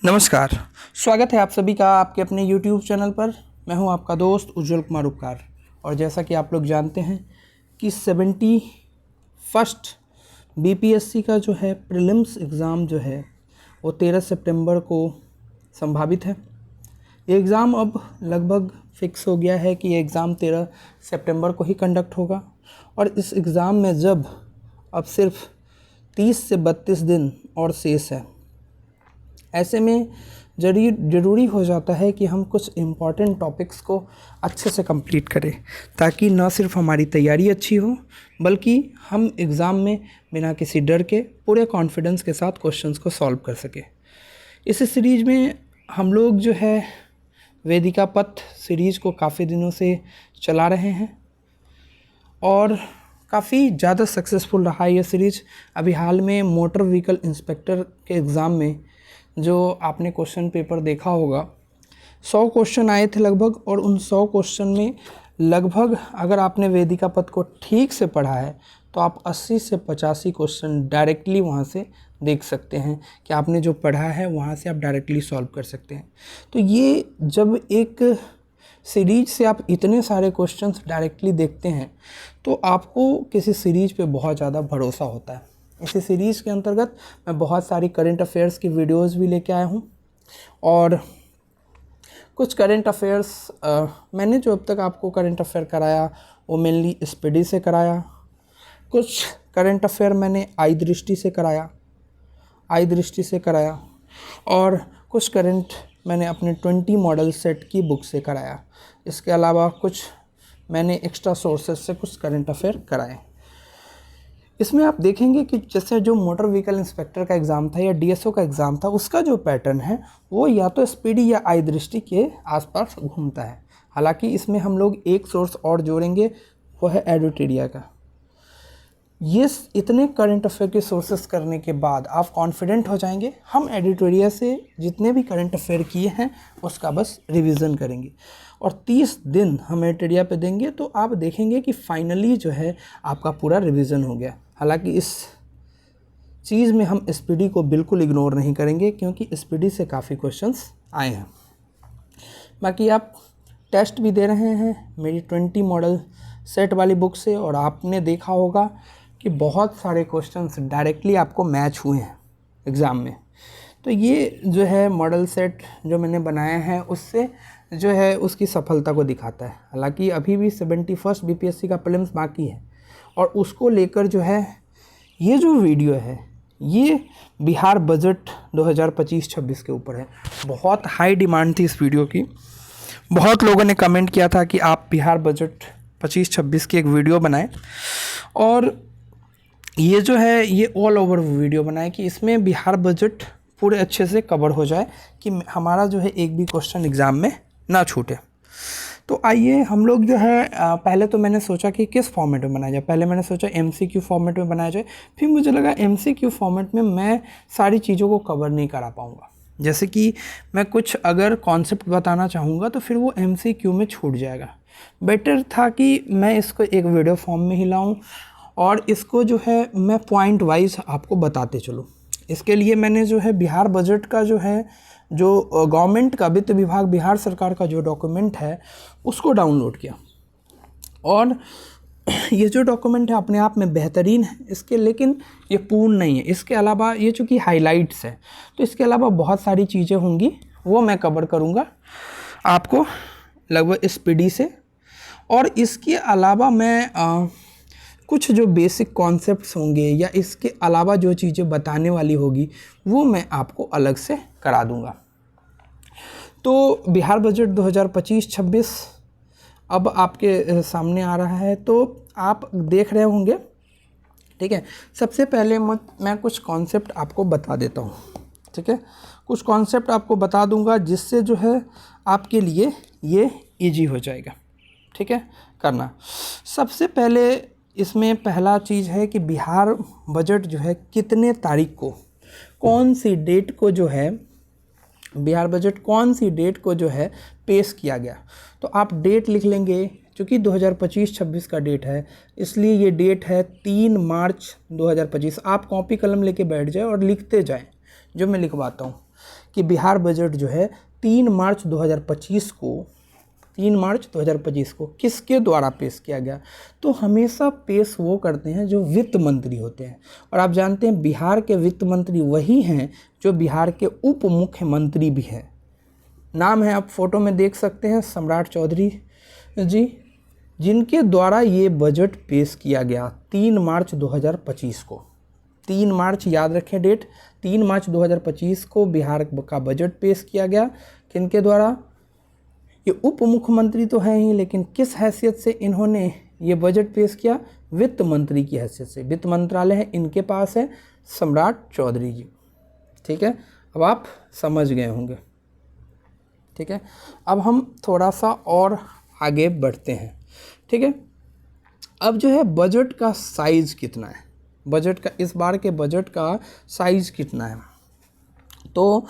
नमस्कार। स्वागत है आप सभी का आपके अपने YouTube चैनल पर। मैं हूं आपका दोस्त उज्जवल कुमार उपकार। और जैसा कि आप लोग जानते हैं कि 71st BPSC का जो है प्रीलिम्स एग्ज़ाम जो है वो 13 सितंबर को संभावित है। ये एग्ज़ाम अब लगभग फिक्स हो गया है कि ये एग्ज़ाम 13 सितंबर को ही कंडक्ट होगा। और इस एग्ज़ाम में जब अब सिर्फ 30 से 32 दिन और शेष है, ऐसे में ज़रूरी हो जाता है कि हम कुछ इम्पॉर्टेंट टॉपिक्स को अच्छे से कंप्लीट करें, ताकि न सिर्फ हमारी तैयारी अच्छी हो बल्कि हम एग्ज़ाम में बिना किसी डर के पूरे कॉन्फिडेंस के साथ क्वेश्चंस को सॉल्व कर सकें। इस सीरीज़ में हम लोग जो है वेदिका पथ सीरीज़ को काफ़ी दिनों से चला रहे हैं और काफ़ी ज़्यादा सक्सेसफुल रहा है ये सीरीज़। अभी हाल में मोटर व्हीकल इंस्पेक्टर के एग्ज़ाम में जो आपने क्वेश्चन पेपर देखा होगा, 100 क्वेश्चन आए थे लगभग। और उन 100 क्वेश्चन में लगभग अगर आपने वेदिका पथ को ठीक से पढ़ा है तो आप 80 से 85 क्वेश्चन डायरेक्टली वहाँ से देख सकते हैं कि आपने जो पढ़ा है वहाँ से आप डायरेक्टली सॉल्व कर सकते हैं। तो ये जब एक सीरीज से आप इतने सारे क्वेश्चंस डायरेक्टली देखते हैं तो आपको किसी सीरीज पे बहुत ज़्यादा भरोसा होता है। इसी सीरीज़ के अंतर्गत मैं बहुत सारी करंट अफेयर्स की वीडियोस भी लेके आया हूँ और कुछ करंट अफेयर्स मैंने जो अब तक आपको करंट अफेयर कराया वो मेनली स्पीडी से कराया। कुछ करंट अफेयर मैंने आई दृष्टि से कराया और कुछ करंट मैंने अपने 20 मॉडल सेट की बुक से कराया। इसके अलावा कुछ मैंने एक्स्ट्रा सोर्सेज से कुछ करंट अफेयर कराए। इसमें आप देखेंगे कि जैसे जो मोटर व्हीकल इंस्पेक्टर का एग्ज़ाम था या डीएसओ का एग्ज़ाम था, उसका जो पैटर्न है वो या तो स्पीडी या आई दृष्टि के आसपास घूमता है। हालांकि इसमें हम लोग एक सोर्स और जोड़ेंगे, वो है एडिटोरिया का। ये इतने करंट अफेयर के सोर्सेस करने के बाद आप कॉन्फिडेंट हो जाएंगे। हम एडिटोरिया से जितने भी करंट अफेयर किए हैं उसका बस रिवीजन करेंगे और 30 दिन हम एडिटोरिया पे देंगे तो आप देखेंगे कि फाइनली जो है आपका पूरा रिवीजन हो गया। हालांकि इस चीज़ में हम स्पीडी को बिल्कुल इग्नोर नहीं करेंगे क्योंकि स्पीडी से काफ़ी क्वेश्चंस आए हैं। बाकी आप टेस्ट भी दे रहे हैं मेरी 20 मॉडल सेट वाली बुक से और आपने देखा होगा कि बहुत सारे क्वेश्चंस डायरेक्टली आपको मैच हुए हैं एग्ज़ाम में। तो ये जो है मॉडल सेट जो मैंने बनाया है उससे जो है उसकी सफलता को दिखाता है। हालांकि अभी भी 71st BPSC का प्रीलिम्स बाकी है और उसको लेकर जो है ये जो वीडियो है ये बिहार बजट 2025-26 के ऊपर है। बहुत हाई डिमांड थी इस वीडियो की। बहुत लोगों ने कमेंट किया था कि आप बिहार बजट 25-26 की एक वीडियो बनाएं और ये जो है ये ऑल ओवर वीडियो बनाए कि इसमें बिहार बजट पूरे अच्छे से कवर हो जाए कि हमारा जो है एक भी क्वेश्चन एग्ज़ाम में ना छूटे। तो आइए हम लोग जो है पहले तो मैंने सोचा कि किस फॉर्मेट में बनाया जाए। पहले मैंने सोचा MCQ फॉर्मेट में बनाया जाए, फिर मुझे लगा MCQ फॉर्मेट में मैं सारी चीज़ों को कवर नहीं करा पाऊँगा। जैसे कि मैं कुछ अगर कॉन्सेप्ट बताना चाहूँगा तो फिर वो MCQ में छूट जाएगा। बेटर था कि मैं इसको एक वीडियो फॉर्म में ही लाऊँ और इसको जो है मैं पॉइंट वाइज आपको बताते चलूँ। इसके लिए मैंने जो है बिहार बजट का जो है जो गवर्नमेंट का वित्त विभाग बिहार सरकार का जो डॉक्यूमेंट है उसको डाउनलोड किया और ये जो डॉक्यूमेंट है अपने आप में बेहतरीन है इसके, लेकिन ये पूर्ण नहीं है। इसके अलावा ये चूँकि हाइलाइट्स है तो इसके अलावा बहुत सारी चीज़ें होंगी वो मैं कवर करूँगा आपको लगभग स्पीडी से। और इसके अलावा मैं कुछ जो बेसिक कॉन्सेप्ट्स होंगे या इसके अलावा जो चीज़ें बताने वाली होगी वो मैं आपको अलग से करा दूंगा। तो बिहार बजट 2025-26 अब आपके सामने आ रहा है तो आप देख रहे होंगे, ठीक है। सबसे पहले मैं कुछ कॉन्सेप्ट आपको बता देता हूँ, ठीक है। कुछ कॉन्सेप्ट आपको बता दूंगा जिससे जो है आपके लिए ये ईजी हो जाएगा, ठीक है, करना। सबसे पहले इसमें पहला चीज़ है कि बिहार बजट जो है कितने तारीख को कौन सी डेट को जो है बिहार बजट कौन सी डेट को जो है पेश किया गया। तो आप डेट लिख लेंगे, क्योंकि 2025-26 का डेट है इसलिए ये डेट है 3 मार्च 2025। आप कॉपी कलम लेके बैठ जाए और लिखते जाएं जो मैं लिखवाता हूँ कि बिहार बजट जो है 3 मार्च 2025 को किसके द्वारा पेश किया गया। तो हमेशा पेश वो करते हैं जो वित्त मंत्री होते हैं, और आप जानते हैं बिहार के वित्त मंत्री वही हैं जो बिहार के उप मुख्यमंत्री भी हैं। नाम है आप फोटो में देख सकते हैं, सम्राट चौधरी जी, जिनके द्वारा ये बजट पेश किया गया 3 मार्च 2025 को। 3 मार्च याद रखें डेट, 3 मार्च 2025 को बिहार का बजट पेश किया गया। किनके द्वारा? ये उप मुख्यमंत्री तो हैं ही, लेकिन किस हैसियत से इन्होंने ये बजट पेश किया? वित्त मंत्री की हैसियत से। वित्त मंत्रालय है इनके पास है, सम्राट चौधरी जी। ठीक है, अब आप समझ गए होंगे। ठीक है, अब हम थोड़ा सा और आगे बढ़ते हैं। ठीक है, अब जो है बजट का साइज़ कितना है, बजट का इस बार के बजट का साइज़ कितना है, तो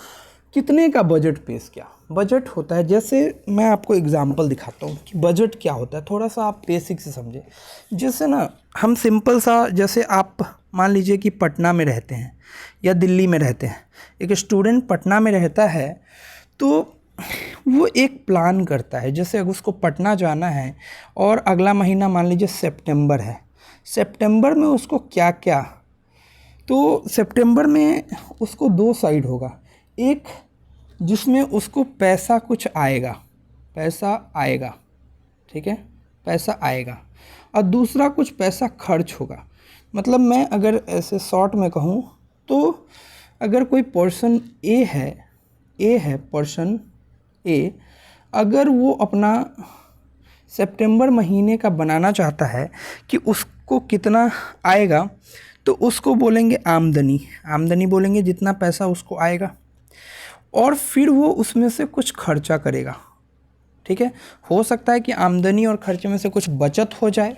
कितने का बजट पेश किया। बजट होता है, जैसे मैं आपको एग्जांपल दिखाता हूँ कि बजट क्या होता है, थोड़ा सा आप बेसिक से समझें। जैसे ना हम सिंपल सा, जैसे आप मान लीजिए कि पटना में रहते हैं या दिल्ली में रहते हैं, एक स्टूडेंट पटना में रहता है तो वो एक प्लान करता है, जैसे अगर उसको पटना जाना है और अगला महीना मान लीजिए सितंबर है, सितंबर में उसको क्या क्या, तो सितंबर में उसको 2 साइड होगा, एक जिसमें उसको पैसा कुछ आएगा, पैसा आएगा, ठीक है, पैसा आएगा, और दूसरा कुछ पैसा खर्च होगा। मतलब मैं अगर ऐसे शॉर्ट में कहूँ तो अगर कोई पर्सन ए है पर्सन ए, अगर वो अपना सितंबर महीने का बनाना चाहता है कि उसको कितना आएगा, तो उसको बोलेंगे आमदनी बोलेंगे, जितना पैसा उसको आएगा, और फिर वो उसमें से कुछ खर्चा करेगा। ठीक है, हो सकता है कि आमदनी और खर्चे में से कुछ बचत हो जाए,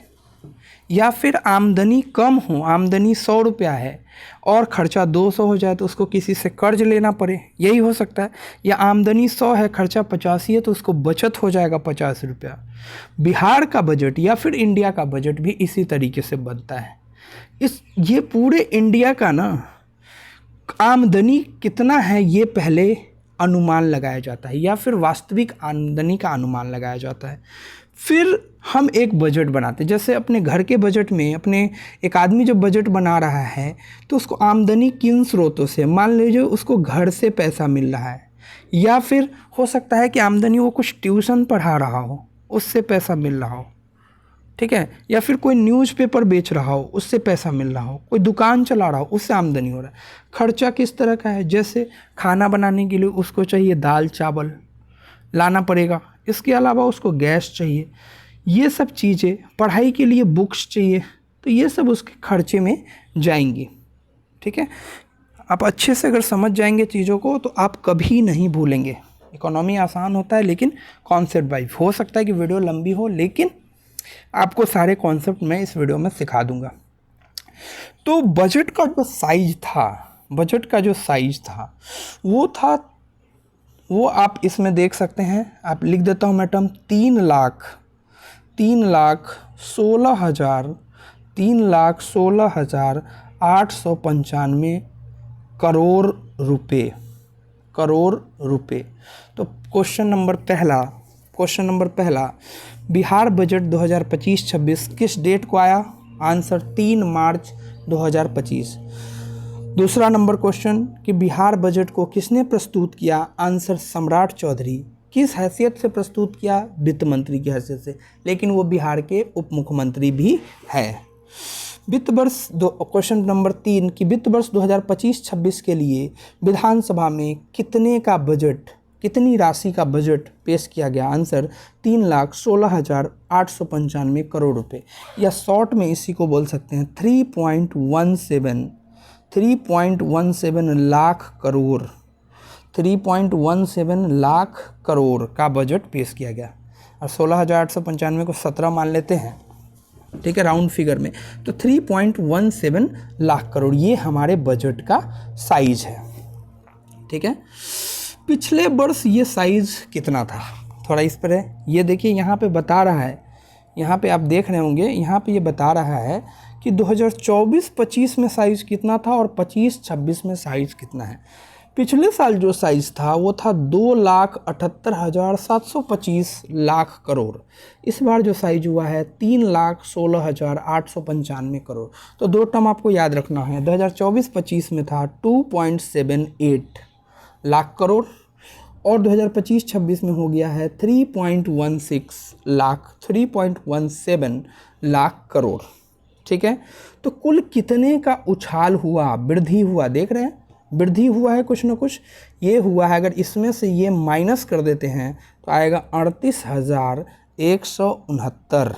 या फिर आमदनी कम हो, आमदनी 100 रुपया है और खर्चा 200 हो जाए तो उसको किसी से कर्ज लेना पड़े, यही हो सकता है। या आमदनी 100 है, खर्चा 85 है तो उसको बचत हो जाएगा 50 रुपया। बिहार का बजट या फिर इंडिया का बजट भी इसी तरीके से बनता है। ये पूरे इंडिया का ना आमदनी कितना है ये पहले अनुमान लगाया जाता है, या फिर वास्तविक आमदनी का अनुमान लगाया जाता है, फिर हम एक बजट बनाते हैं। जैसे अपने घर के बजट में अपने एक आदमी जब बजट बना रहा है तो उसको आमदनी किन स्रोतों से, मान लीजिए उसको घर से पैसा मिल रहा है, या फिर हो सकता है कि आमदनी वो कुछ ट्यूशन पढ़ा रहा हो उससे पैसा मिल रहा हो, ठीक है, या फिर कोई न्यूज़पेपर बेच रहा हो उससे पैसा मिल रहा हो, कोई दुकान चला रहा हो उससे आमदनी हो रहा है। खर्चा किस तरह का है, जैसे खाना बनाने के लिए उसको चाहिए दाल चावल लाना पड़ेगा, इसके अलावा उसको गैस चाहिए, ये सब चीज़ें, पढ़ाई के लिए बुक्स चाहिए, तो ये सब उसके खर्चे में जाएंगी। ठीक है, आप अच्छे से अगर समझ जाएंगे चीज़ों को तो आप कभी नहीं भूलेंगे। इकोनॉमी आसान होता है लेकिन कॉन्सेप्ट वाइज, हो सकता है कि वीडियो लंबी हो लेकिन आपको सारे कॉन्सेप्ट मैं इस वीडियो में सिखा दूंगा। तो बजट का जो साइज था वो आप इसमें देख सकते हैं, आप लिख देता हूँ मैं टर्म 3,16,895 करोड़ रुपए। तो क्वेश्चन नंबर पहला, बिहार बजट 2025-26 किस डेट को आया? आंसर 3 मार्च 2025। दूसरा नंबर क्वेश्चन कि बिहार बजट को किसने प्रस्तुत किया? आंसर सम्राट चौधरी। किस हैसियत से प्रस्तुत किया? वित्त मंत्री की हैसियत से, लेकिन वो बिहार के उप मुख्यमंत्री भी है। क्वेश्चन नंबर 3 कि वित्त वर्ष 2025-26 के लिए विधानसभा में कितनी राशि का बजट पेश किया गया? आंसर 3,16,895 करोड़ रुपए, या शॉर्ट में इसी को बोल सकते हैं 3.17 लाख करोड़, 3.17 लाख करोड़ का बजट पेश किया गया। और 16,895 को 17 मान लेते हैं, ठीक है, राउंड फिगर में, तो 3.17 लाख करोड़ ये हमारे बजट का साइज है। ठीक है, पिछले वर्ष ये साइज़ कितना था, थोड़ा इस पर है, ये देखिए यहाँ पे बता रहा है, यहाँ पे आप देख रहे होंगे, यहाँ पे ये बता रहा है कि 2024-25 में साइज़ कितना था और 25-26 में साइज़ कितना है। पिछले साल जो साइज़ था वो था 2,78,725 लाख करोड़। इस बार जो साइज हुआ है 3,16,895 करोड़। तो दो टर्म आपको याद रखना है। 2024-25 में था 2.78 लाख करोड़ और 2025-26 में हो गया है 3.17 लाख करोड़। ठीक है, तो कुल कितने का उछाल हुआ, वृद्धि हुआ, देख रहे हैं, वृद्धि हुआ है कुछ ना कुछ, ये हुआ है। अगर इसमें से ये माइनस कर देते हैं तो आएगा 38,169।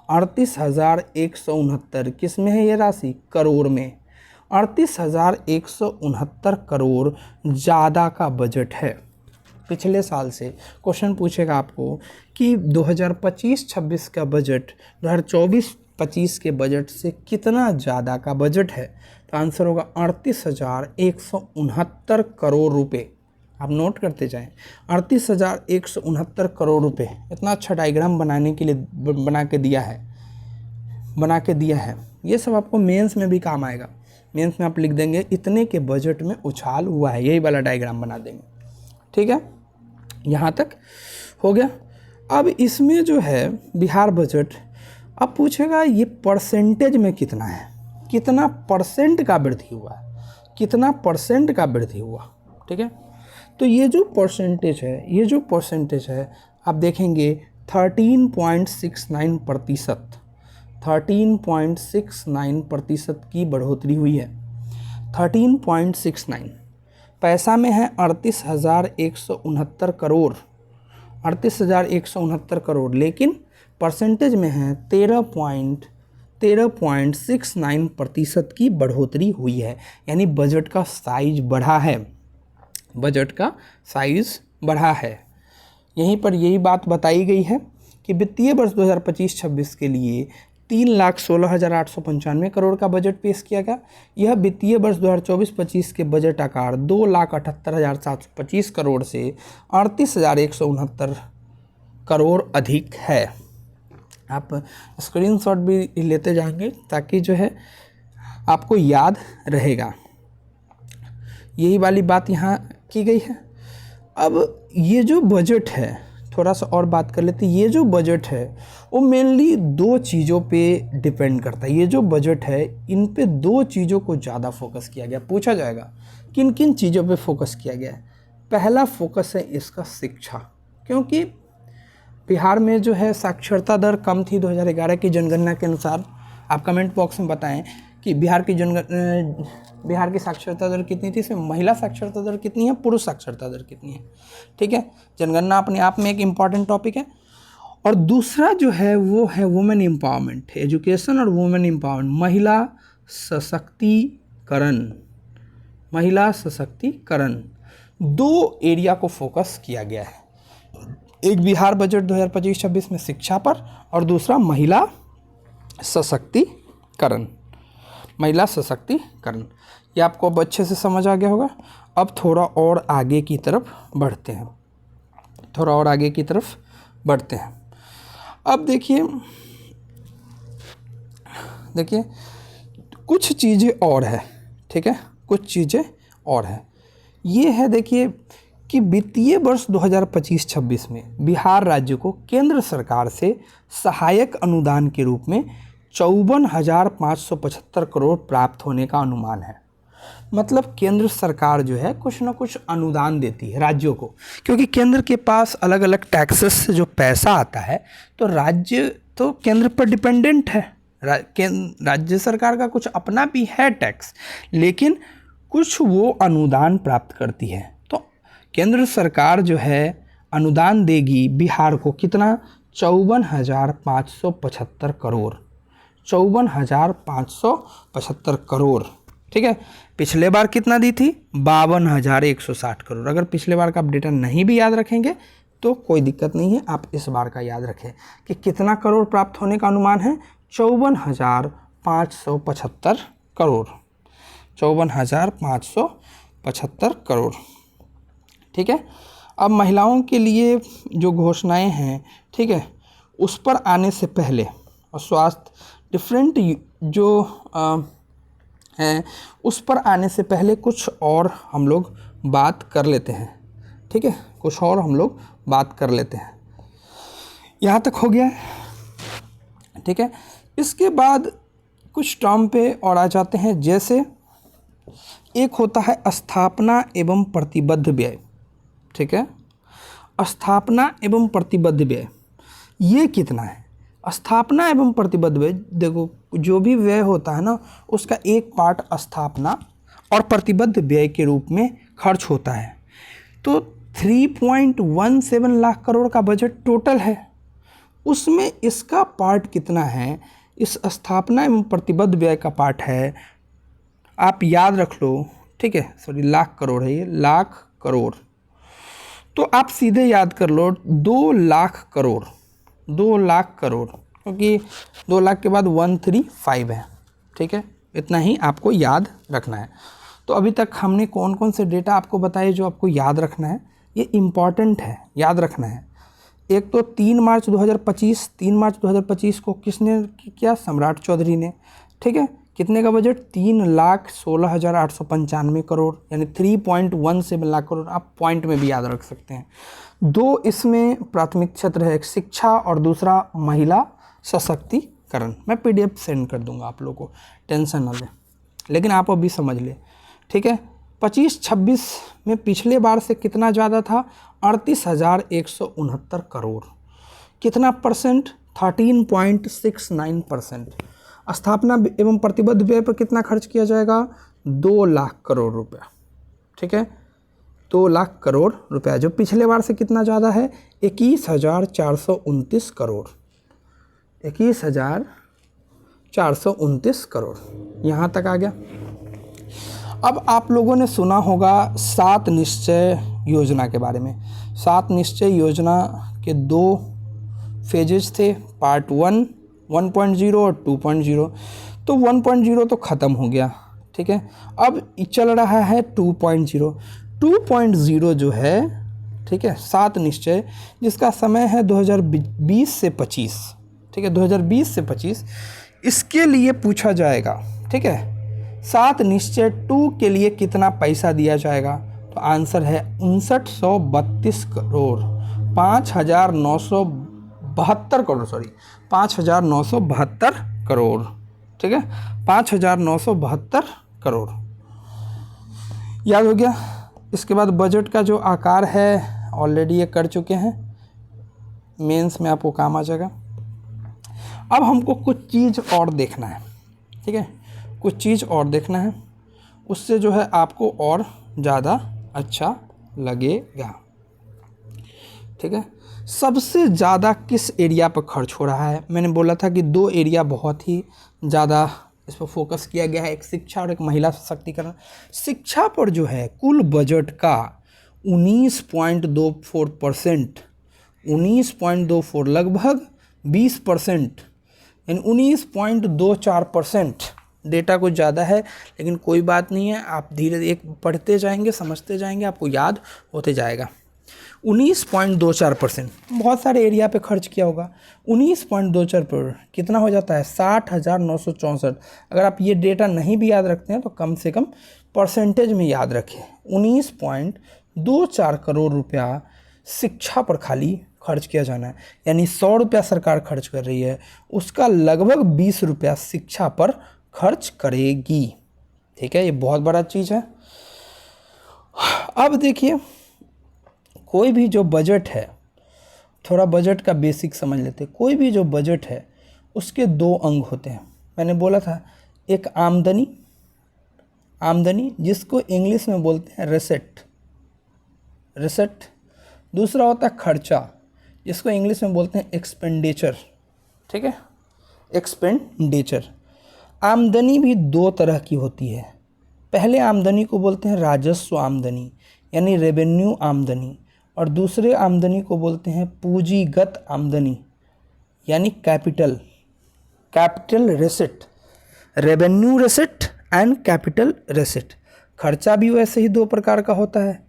38,169 किस में है ये राशि? करोड़ में। 38,169 करोड़ ज़्यादा का बजट है पिछले साल से। क्वेश्चन पूछेगा आपको कि 2025-26 का बजट 2024-25 के बजट से कितना ज़्यादा का बजट है, तो आंसर होगा 38,169 करोड़ रुपए। आप नोट करते जाएं, 38,169 करोड़ रुपए। इतना अच्छा डायग्राम बनाने के लिए बना के दिया है। ये सब आपको मेंस में भी काम आएगा। मेंस में आप लिख देंगे इतने के बजट में उछाल हुआ है, यही वाला डायग्राम बना देंगे। ठीक है, यहाँ तक हो गया। अब इसमें जो है बिहार बजट, अब पूछेगा ये परसेंटेज में कितना है, कितना परसेंट का वृद्धि हुआ है, कितना परसेंट का वृद्धि हुआ। ठीक है, तो ये जो परसेंटेज है आप देखेंगे 13.69%, 13.69% की बढ़ोतरी हुई है। 13.69 पैसा में है 38,169 करोड़, 38,169 करोड़, लेकिन परसेंटेज में है 13.69% की बढ़ोतरी हुई है। यानी बजट का साइज बढ़ा है, बजट का साइज बढ़ा है। यहीं पर यही बात बताई गई है कि वित्तीय वर्ष 2025-26 के लिए 3,16,895 करोड़ का बजट पेश किया गया। यह वित्तीय वर्ष 2024-25 के बजट आकार 2,78,725 करोड़ से 38,169 करोड़ अधिक है। आप स्क्रीनशॉट भी लेते जाएंगे ताकि जो है आपको याद रहेगा। यही वाली बात यहाँ की गई है। अब ये जो बजट है, थोड़ा सा और बात कर लेते हैं। ये जो बजट है वो मेनली दो चीज़ों पे डिपेंड करता है। ये जो बजट है इन पे दो चीज़ों को ज़्यादा फोकस किया गया। पूछा जाएगा किन किन चीज़ों पे फोकस किया गया है। पहला फोकस है इसका शिक्षा, क्योंकि बिहार में जो है साक्षरता दर कम थी 2011 की जनगणना के अनुसार। आप कमेंट बॉक्स में बताएं कि बिहार की साक्षरता दर कितनी थी, इसमें महिला साक्षरता दर कितनी है, पुरुष साक्षरता दर कितनी है। ठीक है, जनगणना अपने आप में एक इम्पॉर्टेंट टॉपिक है। और दूसरा जो है वो है वुमेन एम्पावरमेंट, एजुकेशन और वुमेन एम्पावरमेंट, महिला सशक्तिकरण, दो एरिया को फोकस किया गया है। एक बिहार बजट 2025-26 में शिक्षा पर और दूसरा महिला सशक्तिकरण। ये आपको अब अच्छे से समझ आ गया होगा। अब थोड़ा और आगे की तरफ बढ़ते हैं। अब देखिए कुछ चीज़ें और है। ठीक है, कुछ चीज़ें और है। ये है देखिए कि वित्तीय वर्ष 2025-26 में बिहार राज्य को केंद्र सरकार से सहायक अनुदान के रूप में 54,575 करोड़ प्राप्त होने का अनुमान है। मतलब केंद्र सरकार जो है कुछ ना कुछ अनुदान देती है राज्यों को, क्योंकि केंद्र के पास अलग अलग टैक्सेस से जो पैसा आता है तो राज्य तो केंद्र पर डिपेंडेंट है। राज्य सरकार का कुछ अपना भी है टैक्स, लेकिन कुछ वो अनुदान प्राप्त करती है। तो केंद्र सरकार जो है अनुदान देगी बिहार को कितना, 54,575 करोड़, 54,575 करोड़। ठीक है, पिछले बार कितना दी थी, 52,160 करोड़। अगर पिछले बार का आप डेटा नहीं भी याद रखेंगे तो कोई दिक्कत नहीं है, आप इस बार का याद रखें कि कितना करोड़ प्राप्त होने का अनुमान है, 54,575 करोड़, 54,575 करोड़। ठीक है, अब महिलाओं के लिए जो घोषणाएं हैं, ठीक है, उस पर आने से पहले और स्वास्थ्य डिफरेंट जो हैं उस पर आने से पहले कुछ और हम लोग बात कर लेते हैं, ठीक है, कुछ और हम लोग बात कर लेते हैं। यहाँ तक हो गया है, ठीक है। इसके बाद कुछ टर्म पे और आ जाते हैं, जैसे एक होता है स्थापना एवं प्रतिबद्ध व्यय, ठीक है। स्थापना एवं प्रतिबद्ध व्यय ये कितना है? स्थापना एवं प्रतिबद्ध व्यय, देखो जो भी व्यय होता है ना उसका एक पार्ट स्थापना और प्रतिबद्ध व्यय के रूप में खर्च होता है। तो 3.17 लाख करोड़ का बजट टोटल है, उसमें इसका पार्ट कितना है? इस स्थापना एवं प्रतिबद्ध व्यय का पार्ट है, आप याद रख लो, ठीक है, सॉरी लाख करोड़ है ये, लाख करोड़। तो आप सीधे याद कर लो 2 लाख करोड़, 2 लाख करोड़, क्योंकि 2 लाख के बाद 135 है, ठीक है, इतना ही आपको याद रखना है। तो अभी तक हमने कौन कौन से डेटा आपको बताए जो आपको याद रखना है, ये इम्पॉर्टेंट है, याद रखना है। एक तो 3 मार्च 2025 को किसने किया? सम्राट चौधरी ने, ठीक है। कितने का बजट? 3,16,895 करोड़, यानी 3.17 लाख करोड़। आप पॉइंट में भी याद रख सकते हैं। 2 इसमें प्राथमिक क्षेत्र है, एक शिक्षा और दूसरा महिला सशक्तिकरण। मैं PDF सेंड कर दूंगा आप लोगों को, टेंशन ना लें, लेकिन आप अभी समझ लें, ठीक है। 25-26 में पिछले बार से कितना ज़्यादा था? 38,169 करोड़। कितना परसेंट? 13.69%। स्थापना एवं प्रतिबद्ध व्यय पर कितना खर्च किया जाएगा? 2 लाख करोड़ रुपया, ठीक है, 2 लाख करोड़ रुपया, जो पिछले बार से कितना ज़्यादा है? 21,429 करोड़, 21,429 करोड़। यहाँ तक आ गया। अब आप लोगों ने सुना होगा 7 निश्चय योजना के बारे में। 7 निश्चय योजना के 2 फेजेस थे, पार्ट 1 1.0 और 2.0। तो 1.0 तो ख़त्म हो गया, ठीक है। अब चल रहा है 2.0। 2.0 जो है, ठीक है, 7 निश्चय, जिसका समय है 2020 से 25, ठीक है, 2020 से 25। इसके लिए पूछा जाएगा, ठीक है, 7 निश्चय 2 के लिए कितना पैसा दिया जाएगा? तो आंसर है 5932 करोड़, 5,972 करोड़, सॉरी 5,972 करोड़, ठीक है, 5,972 करोड़। याद हो गया। इसके बाद बजट का जो आकार है ऑलरेडी ये कर चुके हैं, मेंस में आपको काम आ जाएगा। अब हमको कुछ चीज़ और देखना है, ठीक है, कुछ चीज़ और देखना है, उससे जो है आपको और ज़्यादा अच्छा लगेगा, ठीक है। सबसे ज़्यादा किस एरिया पर खर्च हो रहा है? मैंने बोला था कि 2 एरिया बहुत ही ज़्यादा इस पर फोकस किया गया है, एक शिक्षा और एक महिला सशक्तिकरण। शिक्षा पर जो है कुल बजट का 19.24%, 19.24, लगभग 20%, यानी 19.24%। डेटा कुछ ज़्यादा है, लेकिन कोई बात नहीं है, आप धीरे धीरे पढ़ते जाएंगे, समझते जाएंगे, आपको याद होते जाएगा। 19.24%, बहुत सारे एरिया पे खर्च किया होगा। 19.24 पर कितना हो जाता है? 60,964। अगर आप ये डेटा नहीं भी याद रखते हैं तो कम से कम परसेंटेज में याद रखें। 19.24 करोड़ रुपया शिक्षा पर खाली खर्च किया जाना है, यानी 100 रुपया सरकार खर्च कर रही है, उसका लगभग 20 रुपया शिक्षा पर खर्च करेगी, ठीक है। ये बहुत बड़ा चीज़ है। अब देखिए, कोई भी जो बजट है, थोड़ा बजट का बेसिक समझ लेते हैं। कोई भी जो बजट है उसके 2 अंग होते हैं। मैंने बोला था, एक आमदनी, आमदनी जिसको इंग्लिश में बोलते हैं रेसेट, रेसेट। दूसरा होता है खर्चा, जिसको इंग्लिश में बोलते हैं एक्सपेंडिचर, ठीक है, एक्सपेंडिचर। आमदनी भी 2 तरह की होती है। पहले आमदनी को बोलते हैं राजस्व आमदनी, यानी रेवेन्यू आमदनी, और दूसरे आमदनी को बोलते हैं पूंजीगत आमदनी, यानी capital, capital reset. Revenue reset and capital reset. खर्चा भी वैसे ही 2 प्रकार का होता है,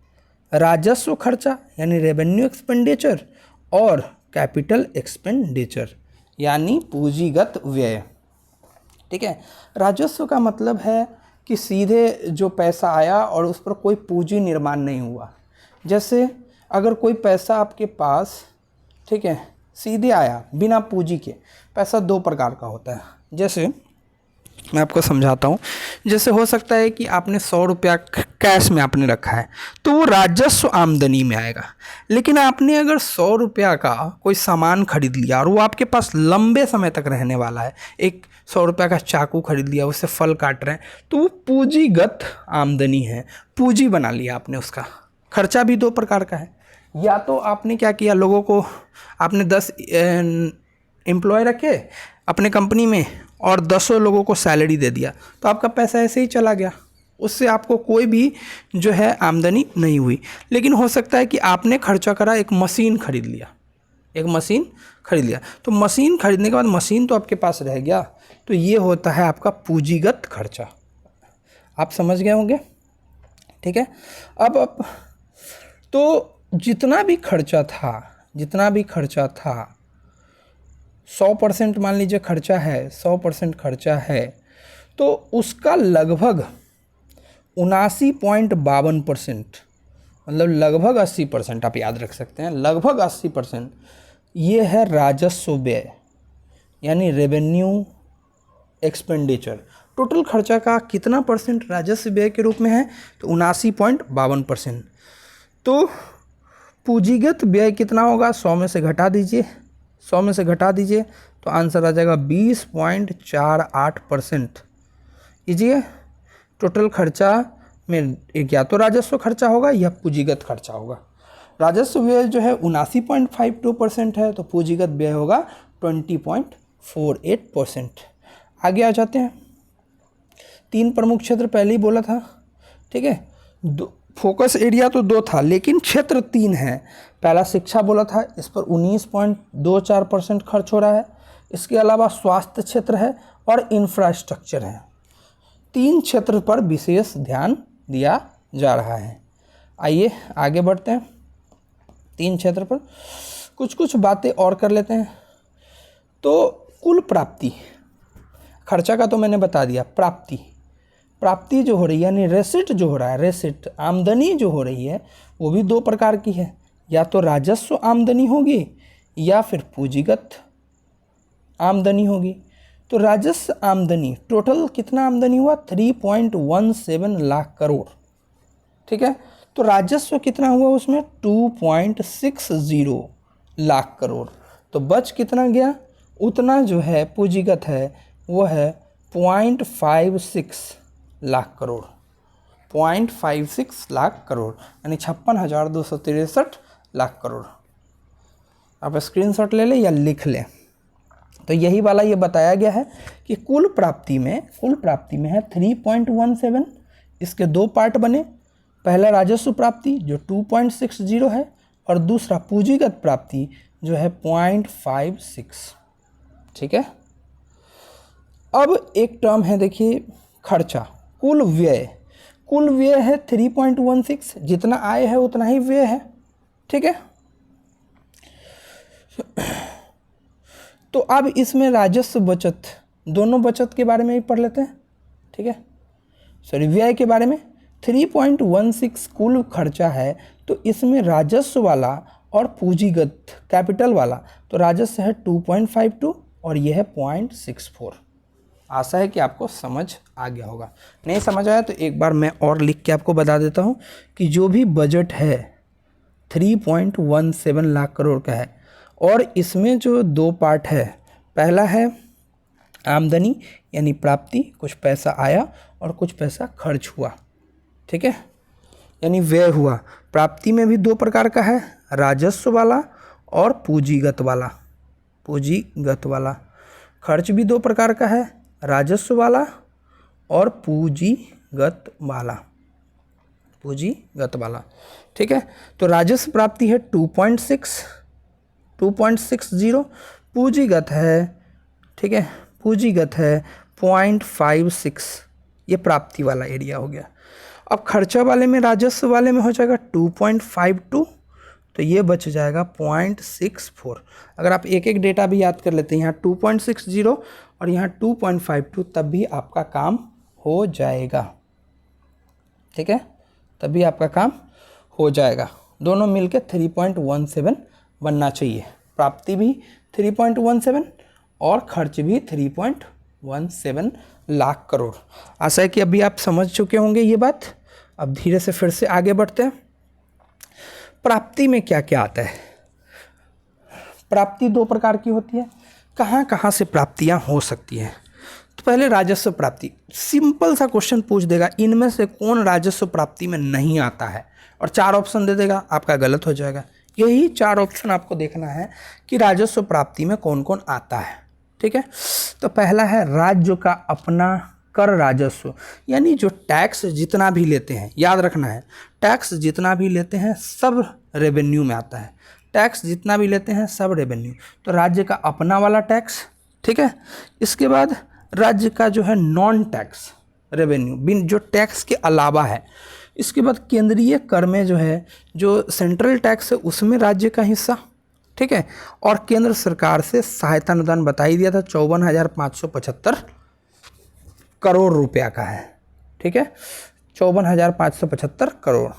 राजस्व खर्चा यानी रेवेन्यू एक्सपेंडिचर, और कैपिटल एक्सपेंडिचर यानी पूंजीगत व्यय। ठीक है। राजस्व का मतलब है कि सीधे जो पैसा आया और उस पर कोई पूंजी निर्माण नहीं हुआ। जैसे अगर कोई पैसा आपके पास, ठीक है, सीधे आया बिना पूंजी के, पैसा दो प्रकार का होता है। जैसे मैं आपको समझाता हूँ। जैसे हो सकता है कि आपने 100 रुपया कैश में आपने रखा है, तो वो राजस्व आमदनी में आएगा। लेकिन आपने अगर 100 रुपया का कोई सामान खरीद लिया और वो आपके पास लंबे समय तक रहने वाला है, एक 100 रुपया का चाकू खरीद लिया, उससे फल काट रहे हैं, तो वो पूंजीगत आमदनी है, पूंजी बना लिया आपने उसका। खर्चा भी दो प्रकार का है। या तो आपने क्या किया, लोगों को आपने 10 एम्प्लॉय रखे अपने कंपनी में और 10 लोगों को सैलरी दे दिया, तो आपका पैसा ऐसे ही चला गया, उससे आपको कोई भी जो है आमदनी नहीं हुई। लेकिन हो सकता है कि आपने खर्चा करा, एक मशीन खरीद लिया, एक मशीन खरीद लिया, तो मशीन खरीदने के बाद मशीन तो आपके पास रह गया, तो ये होता है आपका पूंजीगत खर्चा। आप समझ गए होंगे, ठीक है। अब तो जितना भी खर्चा था 100% मान लीजिए खर्चा है, 100% खर्चा है, तो उसका लगभग 79.52%, मतलब लगभग 80%, आप याद रख सकते हैं, लगभग 80% ये है राजस्व व्यय, यानी रेवेन्यू एक्सपेंडिचर। टोटल खर्चा का कितना परसेंट राजस्व व्यय के रूप में है, तो 79.52%। तो पूंजीगत व्यय कितना होगा, 100 में से घटा दीजिए, 100 में से घटा दीजिए, तो आंसर आ जाएगा 20.48%। कीजिए, टोटल खर्चा में या तो राजस्व खर्चा होगा या पूंजीगत खर्चा होगा। राजस्व व्यय जो है 79.52% है, तो पूंजीगत व्यय होगा 20.48%। आगे आ जाते हैं। 3 प्रमुख क्षेत्र पहले ही बोला था, ठीक है। फोकस एरिया तो 2 था, लेकिन क्षेत्र 3 है। पहला शिक्षा बोला था, इस पर 19.24% खर्च हो रहा है। इसके अलावा स्वास्थ्य क्षेत्र है और इंफ्रास्ट्रक्चर है। 3 क्षेत्र पर विशेष ध्यान दिया जा रहा है। आइए आगे बढ़ते हैं। 3 क्षेत्र पर कुछ बातें और कर लेते हैं। तो कुल प्राप्ति, खर्चा का तो मैंने बता दिया। प्राप्ति जो हो रही है, यानी रेसिट जो हो रहा है, रेसिट आमदनी जो हो रही है, वो भी 2 प्रकार की है। या तो राजस्व आमदनी होगी या फिर पूंजीगत आमदनी होगी। तो राजस्व आमदनी, टोटल कितना आमदनी हुआ, 3.17 लाख करोड़, ठीक है। तो राजस्व कितना हुआ उसमें, 2.60 लाख करोड़। तो बच कितना गया, उतना जो है पूंजीगत है वो है 0.56 लाख करोड़, 0.56 लाख करोड़, यानी 56,263 लाख करोड़। आप स्क्रीनशॉट ले लें या लिख लें। तो यही वाला ये बताया गया है कि कुल प्राप्ति में है 3.17। इसके 2 पार्ट बने। पहला राजस्व प्राप्ति जो 2.60 है और दूसरा पूंजीगत प्राप्ति जो है 0.56, ठीक है। अब एक टर्म है, देखिए, खर्चा। कुल व्यय है 3.16, जितना आय है उतना ही व्यय है, ठीक है। तो अब इसमें राजस्व बचत, दोनों बचत के बारे में भी पढ़ लेते हैं, ठीक है। सॉरी, व्यय के बारे में। 3.16 कुल खर्चा है, तो इसमें राजस्व वाला और पूंजीगत कैपिटल वाला, तो राजस्व है 2.52 और यह है 0.64। आशा है कि आपको समझ आ गया होगा। नहीं समझ आया तो एक बार मैं और लिख के आपको बता देता हूँ कि जो भी बजट है 3.17 लाख करोड़ का है, और इसमें जो 2 पार्ट है, पहला है आमदनी यानी प्राप्ति, कुछ पैसा आया और कुछ पैसा खर्च हुआ, ठीक है, यानी व्यय हुआ। प्राप्ति में भी 2 प्रकार का है, राजस्व वाला और पूंजीगत वाला। खर्च भी 2 प्रकार का है, राजस्व वाला और पूंजीगत वाला, ठीक है। तो राजस्व प्राप्ति है 2.60, पूंजीगत है, ठीक है, पूंजीगत है 0.56। ये प्राप्ति वाला एरिया हो गया। अब खर्चा वाले में, राजस्व वाले में हो जाएगा 2.52, तो ये बच जाएगा 0.64। अगर आप एक एक डेटा भी याद कर लेते हैं, यहाँ 2.60 और यहाँ 2.52, तब भी आपका काम हो जाएगा। ठीक है, तभी आपका काम हो जाएगा। दोनों मिलके 3.17 बनना चाहिए। प्राप्ति भी 3.17 और खर्च भी 3.17 लाख करोड़। आशा है कि अभी आप समझ चुके होंगे ये बात। अब धीरे से फिर से आगे बढ़ते हैं। प्राप्ति में क्या क्या आता है? प्राप्ति दो प्रकार की होती है। कहाँ कहाँ से प्राप्तियाँ हो सकती हैं? तो पहले राजस्व प्राप्ति। सिंपल सा क्वेश्चन पूछ देगा, इनमें से कौन राजस्व प्राप्ति में नहीं आता है, और 4 ऑप्शन दे देगा, आपका गलत हो जाएगा। यही 4 ऑप्शन आपको देखना है कि राजस्व प्राप्ति में कौन कौन आता है। ठीक है, तो पहला है राज्य का अपना कर राजस्व, यानी जो टैक्स जितना भी लेते हैं, याद रखना है, टैक्स जितना भी लेते हैं सब रेवेन्यू में आता है। टैक्स जितना भी लेते हैं सब रेवेन्यू, तो राज्य का अपना वाला टैक्स। ठीक है, इसके बाद राज्य का जो है नॉन टैक्स रेवेन्यू, बिन जो टैक्स के अलावा है। इसके बाद केंद्रीय कर में जो है, जो सेंट्रल टैक्स है उसमें राज्य का हिस्सा। ठीक है, और केंद्र सरकार से सहायता अनुदान बता ही दिया था, 54,575 करोड़ रुपया का है। ठीक है, 54,575 करोड़।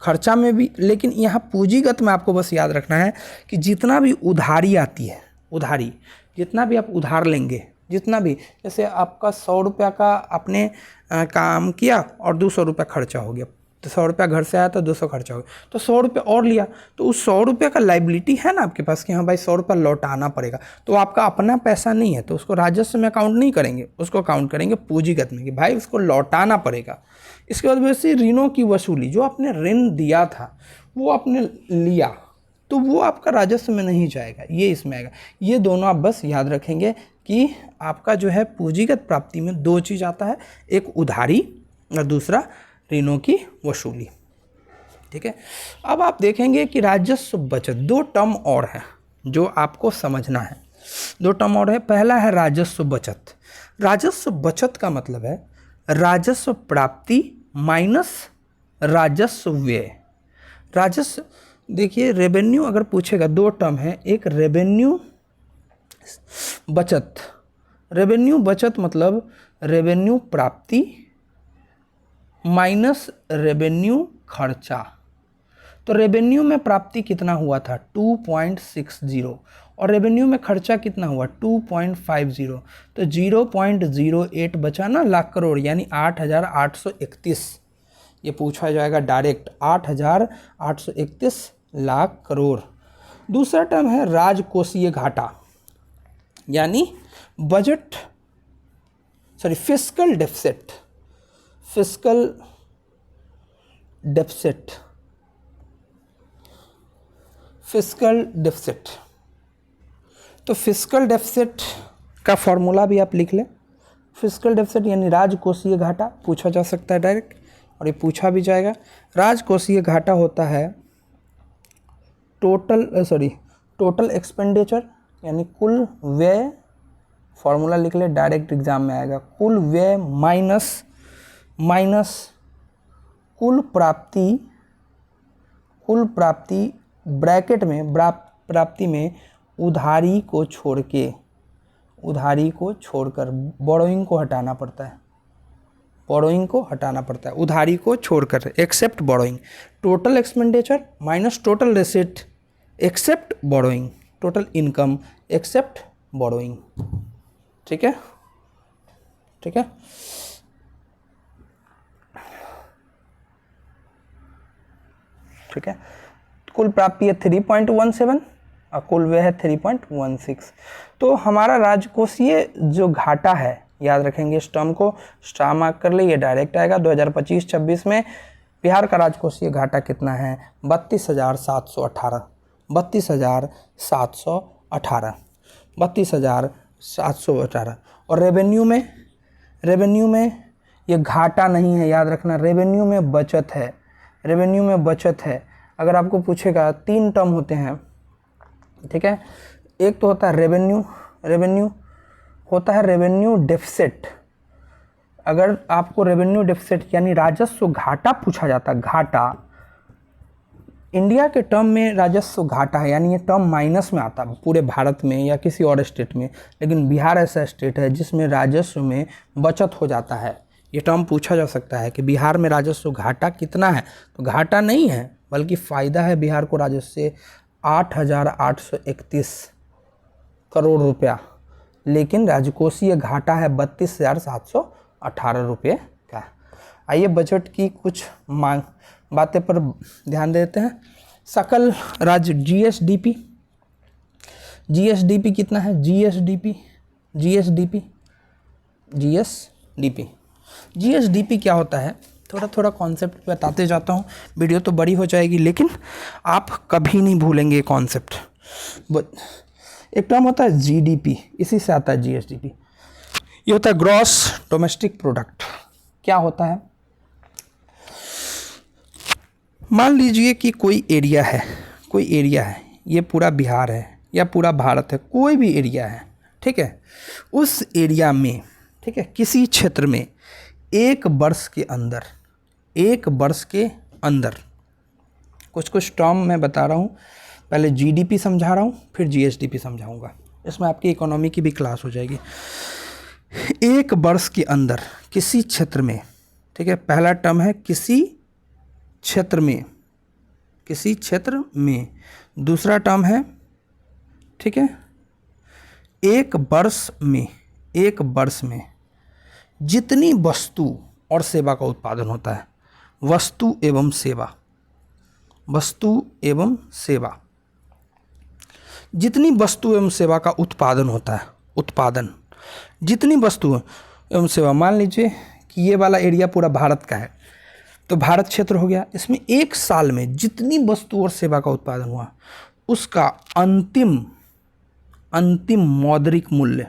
खर्चा में भी, लेकिन यहाँ पूंजीगत में आपको बस याद रखना है कि जितना भी उधारी आती है, उधारी जितना भी आप उधार लेंगे, जितना भी, जैसे आपका 100 रुपया का आपने काम किया और 200 रुपया खर्चा हो गया, तो 100 रुपया घर से आया तो 200 खर्चा हो गया, तो 100 रुपया और लिया, तो उस 100 रुपये का लाइबिलिटी है ना आपके पास कि हाँ भाई 100 रुपया लौटाना पड़ेगा, तो आपका अपना पैसा नहीं है, तो उसको राजस्व में काउंट नहीं करेंगे, उसको काउंट करेंगे पूंजीगत में कि भाई उसको लौटाना पड़ेगा। इसके बाद वैसे ऋणों की वसूली, जो आपने ऋण दिया था वो आपने लिया, तो वो आपका राजस्व में नहीं जाएगा, ये इसमें आएगा। ये दोनों आप बस याद रखेंगे कि आपका जो है पूंजीगत प्राप्ति में 2 चीज़ आता है, एक उधारी और दूसरा ऋणों की वसूली। ठीक है, अब आप देखेंगे कि राजस्व बचत, 2 टर्म और है जो आपको समझना है। 2 टर्म और है। पहला है राजस्व बचत। राजस्व बचत का मतलब है राजस्व प्राप्ति माइनस राजस्व व्यय। राजस्व, देखिए रेवेन्यू अगर पूछेगा, 2 टर्म है, एक रेवेन्यू बचत। रेवेन्यू बचत मतलब रेवेन्यू प्राप्ति माइनस रेवेन्यू खर्चा। तो रेवेन्यू में प्राप्ति कितना हुआ था 2.60 और रेवेन्यू में खर्चा कितना हुआ 2.50, तो 0.08 बचा ना लाख करोड़, यानी 8,831। ये पूछा जाएगा डायरेक्ट, 8,831 लाख करोड़। दूसरा टर्म है राजकोषीय घाटा, यानी budget, fiscal deficit. Fiscal deficit, fiscal deficit. तो फिस्कल डेफिसिट का फॉर्मूला भी आप लिख लें। फिस्कल डेफिसिट यानी राजकोषीय घाटा, पूछा जा सकता है डायरेक्ट, और ये पूछा भी जाएगा। राजकोषीय घाटा होता है टोटल एक्सपेंडिचर, यानी कुल व्यय, फॉर्मूला लिख ले, डायरेक्ट एग्जाम में आएगा, कुल व्यय माइनस कुल प्राप्ति ब्रैकेट में प्राप्ति में उधारी को छोड़कर बोरोइंग को हटाना पड़ता है, उधारी को छोड़कर, except borrowing. Total expenditure minus total receipt except borrowing, total income except borrowing. ठीक है, ठीक है। ठीक है, कुल प्राप्ति है 3.17 और कुल व्यय है 3.16। तो हमारा राजकोषीय जो घाटा है, याद रखेंगे इस टर्म को, स्टार मार्क कर ले, ये डायरेक्ट आएगा। 2025-26 में बिहार का राजकोषीय घाटा कितना है 32,718, 32,718। और रेवेन्यू में ये घाटा नहीं है, याद रखना, रेवेन्यू में बचत है। अगर आपको पूछेगा 3 टर्म होते हैं, ठीक है। एक तो होता है रेवेन्यू होता है रेवेन्यू डेफिसिट। अगर आपको रेवेन्यू डेफिसिट यानी राजस्व घाटा पूछा जाता, घाटा, इंडिया के टर्म में राजस्व घाटा है, यानी ये टर्म माइनस में आता है पूरे भारत में या किसी और स्टेट में, लेकिन बिहार ऐसा स्टेट है जिसमें राजस्व में बचत हो जाता है। ये टर्म पूछा जा सकता है कि बिहार में राजस्व घाटा कितना है, तो घाटा नहीं है बल्कि फ़ायदा है बिहार को राजस्व से 8,831 करोड़ रुपया, लेकिन राजकोषीय घाटा है 32,718 रुपये का। आइए बजट की कुछ बातें पर ध्यान देते हैं। सकल राज्य जीएसडीपी कितना है? जीएसडीपी क्या होता है? थोड़ा कॉन्सेप्ट बताते जाता हूँ, वीडियो तो बड़ी हो जाएगी लेकिन आप कभी नहीं भूलेंगे कॉन्सेप्ट। एक टर्म होता है जीडीपी, इसी से आता है जीएसडीपी। ये होता है ग्रॉस डोमेस्टिक प्रोडक्ट। क्या होता है? मान लीजिए कि कोई एरिया है, ये पूरा बिहार है या पूरा भारत है, कोई भी एरिया है, ठीक है। उस एरिया में, ठीक है, किसी क्षेत्र में एक वर्ष के अंदर कुछ टर्म मैं बता रहा हूँ, पहले जीडीपी समझा रहा हूँ फिर जीएसडीपी समझाऊंगा, इसमें आपकी इकोनॉमी की भी क्लास हो जाएगी। एक वर्ष के अंदर किसी क्षेत्र में, ठीक है, पहला टर्म है किसी क्षेत्र में, दूसरा टर्म है, ठीक है, एक वर्ष में जितनी वस्तु और सेवा का उत्पादन होता है, वस्तु एवं सेवा, जितनी वस्तु एवं सेवा का उत्पादन होता है, जितनी वस्तु एवं सेवा, मान लीजिए कि ये वाला एरिया पूरा भारत का है, तो भारत क्षेत्र हो गया। इसमें एक साल में जितनी वस्तु और सेवा का उत्पादन हुआ, उसका अंतिम मौद्रिक मूल्य,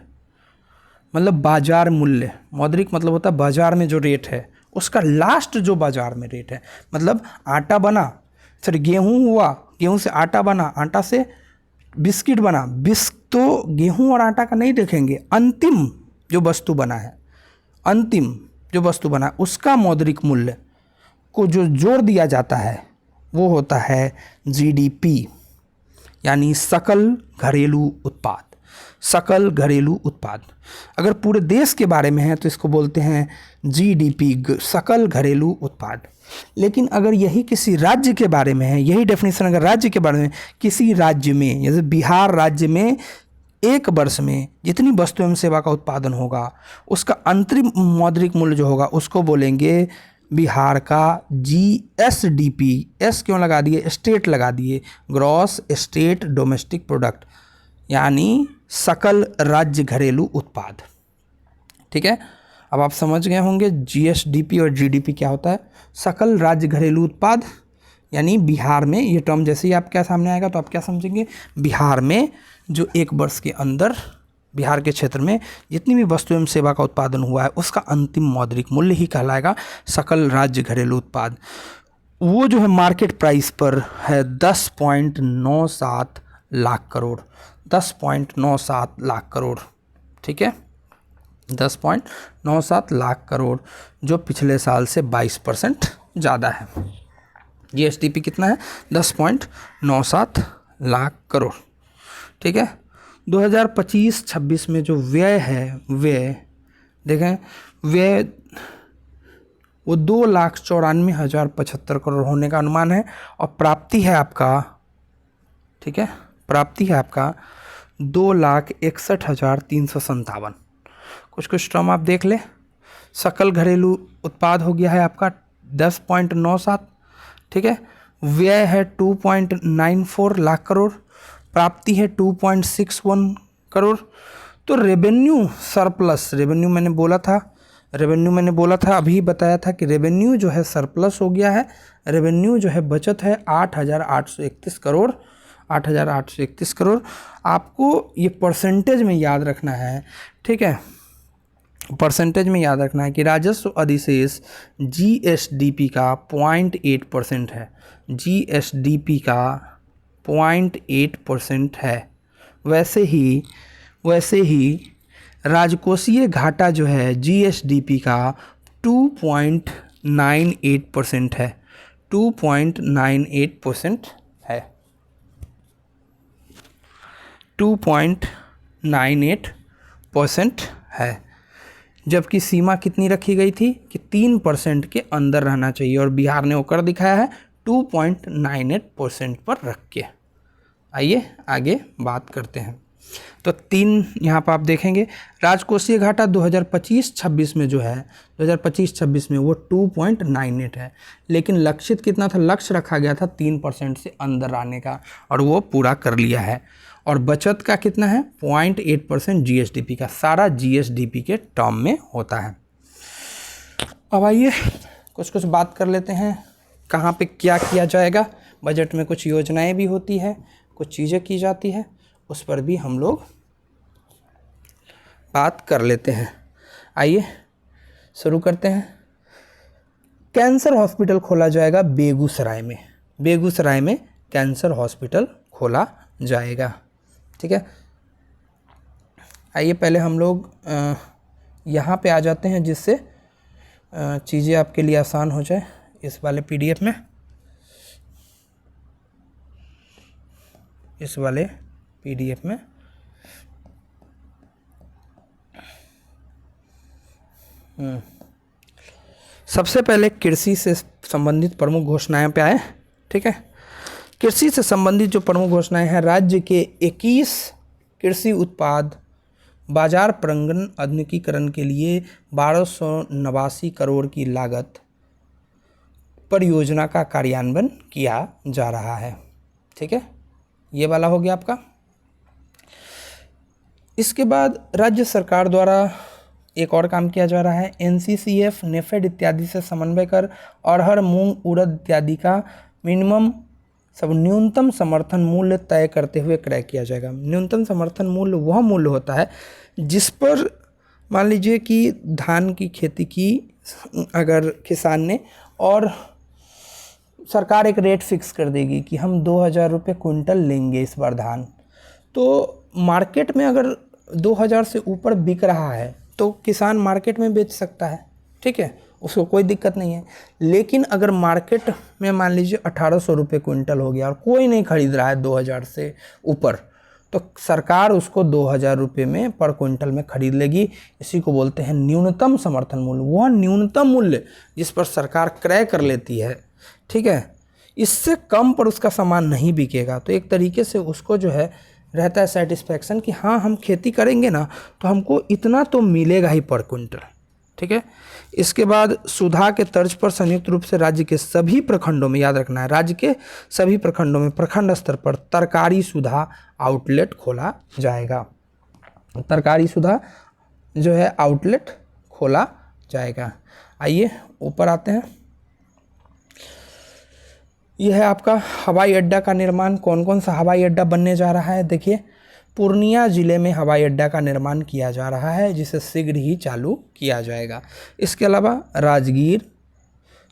मतलब बाजार मूल्य, मौद्रिक मतलब होता है बाजार में जो रेट है, उसका लास्ट जो बाजार में रेट है, मतलब आटा बना, सर गेहूँ हुआ, गेहूँ से आटा बना, आटा से बिस्किट बना, तो गेहूँ और आटा का नहीं देखेंगे, अंतिम जो वस्तु बना है, उसका मौद्रिक मूल्य को जो जोड़ दिया जाता है वो होता है जीडीपी, यानी सकल घरेलू उत्पाद। अगर पूरे देश के बारे में है तो इसको बोलते हैं जीडीपी, सकल घरेलू उत्पाद। लेकिन अगर यही किसी राज्य के बारे में है, यही डेफिनेशन अगर राज्य के बारे में, किसी राज्य में, जैसे बिहार राज्य में एक वर्ष में जितनी वस्तु एवं सेवा का उत्पादन होगा, उसका अंतरिम मौद्रिक मूल्य जो होगा उसको बोलेंगे बिहार का जीएसडीपी। एस क्यों लगा दिए? स्टेट लगा दिए, ग्रॉस स्टेट डोमेस्टिक प्रोडक्ट, यानी सकल राज्य घरेलू उत्पाद, ठीक है। अब आप समझ गए होंगे जीएसडीपी और जीडीपी क्या होता है। सकल राज्य घरेलू उत्पाद यानी बिहार में, ये टर्म जैसे ही आप क्या सामने आएगा तो आप क्या समझेंगे, बिहार में जो एक वर्ष के अंदर बिहार के क्षेत्र में जितनी भी वस्तु एवं सेवा का उत्पादन हुआ है, उसका अंतिम मौद्रिक मूल्य ही कहलाएगा सकल राज्य घरेलू उत्पाद। वो जो है मार्केट प्राइस पर है 10.97 लाख करोड़, 10.97 लाख करोड़, ठीक है, 10.97 लाख करोड़, जो पिछले साल से 22% ज़्यादा है। जीएसडीपी कितना है? 10.97 लाख करोड़, ठीक है। 2025-26 में जो व्यय है, व्यय देखें, व्यय वो 2,94,075 करोड़ होने का अनुमान है, और प्राप्ति है आपका, ठीक है, प्राप्ति है आपका 2,61,357। कुछ टर्म आप देख ले। सकल घरेलू उत्पाद हो गया है आपका 10.97, ठीक है। व्यय है 2.94 लाख करोड़, प्राप्ति है 2.61 करोड़। तो रेवेन्यू सरप्लस, रेवेन्यू मैंने बोला था अभी बताया था कि रेवेन्यू जो है सरप्लस हो गया है, रेवेन्यू जो है बचत है 8,831 करोड़, 8,831 करोड़। आपको ये परसेंटेज में याद रखना है, ठीक है, परसेंटेज में याद रखना है कि राजस्व अधिशेष जीएसडीपी का 0.8% है, जीएसडीपी का 0.8% है। वैसे ही राजकोषीय घाटा जो है जीएसडीपी का 2.98% है, 2.98% है, 2.98% है, जबकि सीमा कितनी रखी गई थी कि 3% के अंदर रहना चाहिए, और बिहार ने वो कर दिखाया है 2.98% पर रख के। आइए आगे बात करते हैं। तो 3 यहाँ पर आप देखेंगे राजकोषीय घाटा 2025-26 में जो है 2025-26 में वो 2.98 है, लेकिन लक्षित कितना था, लक्ष्य रखा गया था 3% से अंदर आने का, और वो पूरा कर लिया है। और बचत का कितना है 0.8% जीएसडीपी का, सारा जीएसडीपी के टर्म में होता है। अब आइए कुछ बात कर लेते हैं कहाँ पे क्या किया जाएगा। बजट में कुछ योजनाएं भी होती है, कुछ चीज़ें की जाती है, उस पर भी हम लोग बात कर लेते हैं। आइए शुरू करते हैं। कैंसर हॉस्पिटल खोला जाएगा बेगूसराय में, बेगूसराय में कैंसर हॉस्पिटल खोला जाएगा। ठीक है, आइए पहले हम लोग यहाँ पे आ जाते हैं, जिससे चीज़ें आपके लिए आसान हो जाए। इस वाले पीडीएफ में, इस वाले पीडीएफ में सबसे पहले कृषि से संबंधित प्रमुख घोषणाएं पे आए। ठीक है, कृषि से संबंधित जो प्रमुख घोषणाएं हैं, राज्य के 21 कृषि उत्पाद बाजार प्रांगण आधुनिकीकरण के लिए 1289 करोड़ की लागत परियोजना का कार्यान्वयन किया जा रहा है। ठीक है, ये वाला हो गया आपका। इसके बाद राज्य सरकार द्वारा एक और काम किया जा रहा है, एनसीसीएफ, नेफेड इत्यादि से समन्वय कर अरहर, मूंग, उड़द इत्यादि का न्यूनतम समर्थन मूल्य तय करते हुए क्रय किया जाएगा। न्यूनतम समर्थन मूल्य वह मूल्य होता है जिस पर मान लीजिए कि धान की खेती की अगर किसान ने, और सरकार एक रेट फिक्स कर देगी कि हम 2000 रुपये क्विंटल लेंगे इस बार धान, तो मार्केट में अगर 2000 से ऊपर बिक रहा है तो किसान मार्केट में बेच सकता है। ठीक है, उसको कोई दिक्कत नहीं है। लेकिन अगर मार्केट में मान लीजिए 1800 रुपये क्विंटल हो गया और कोई नहीं खरीद रहा है 2000 से ऊपर, तो सरकार उसको 2000 रुपये में पर क्विंटल में खरीद लेगी। इसी को बोलते हैं न्यूनतम समर्थन मूल्य, वह न्यूनतम मूल्य जिस पर सरकार क्रय कर लेती है। ठीक है, इससे कम पर उसका सामान नहीं बिकेगा, तो एक तरीके से उसको जो है रहता है सेटिस्फैक्शन कि हाँ हम खेती करेंगे ना तो हमको इतना तो मिलेगा ही पर क्विंटल। ठीक है, इसके बाद सुधा के तर्ज पर संयुक्त रूप से राज्य के सभी प्रखंडों में, याद रखना है, राज्य के सभी प्रखंडों में प्रखंड स्तर पर तरकारी सुधा आउटलेट खोला जाएगा। तरकारी सुधा जो है आउटलेट खोला जाएगा। आइए ऊपर आते हैं। यह है आपका हवाई अड्डा का निर्माण। कौन कौन सा हवाई अड्डा बनने जा रहा है, देखिए पूर्णिया जिले में हवाई अड्डा का निर्माण किया जा रहा है, जिसे शीघ्र ही चालू किया जाएगा। इसके अलावा राजगीर,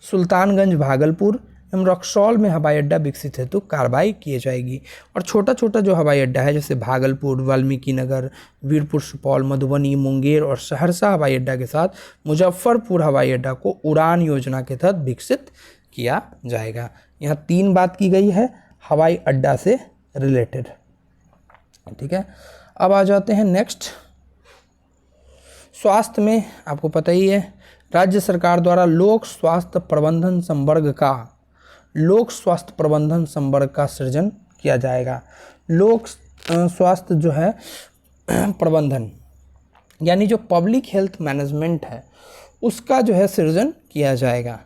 सुल्तानगंज, भागलपुर एवं रक्सौल में हवाई अड्डा विकसित हेतु कार्रवाई की जाएगी। और छोटा छोटा जो हवाई अड्डा है, जैसे भागलपुर, वाल्मीकि नगर, वीरपुर, सुपौल, मधुबनी, मुंगेर और सहरसा हवाई अड्डा के साथ मुजफ्फरपुर हवाई अड्डा को उड़ान योजना के तहत विकसित किया जाएगा। यहाँ 3 बात की गई है हवाई अड्डा से रिलेटेड। ठीक है, अब आ जाते हैं नेक्स्ट। स्वास्थ्य में आपको पता ही है, राज्य सरकार द्वारा लोक स्वास्थ्य प्रबंधन संवर्ग का सृजन किया जाएगा। लोक स्वास्थ्य जो है प्रबंधन यानी जो पब्लिक हेल्थ मैनेजमेंट है, उसका जो है सृजन किया जाएगा।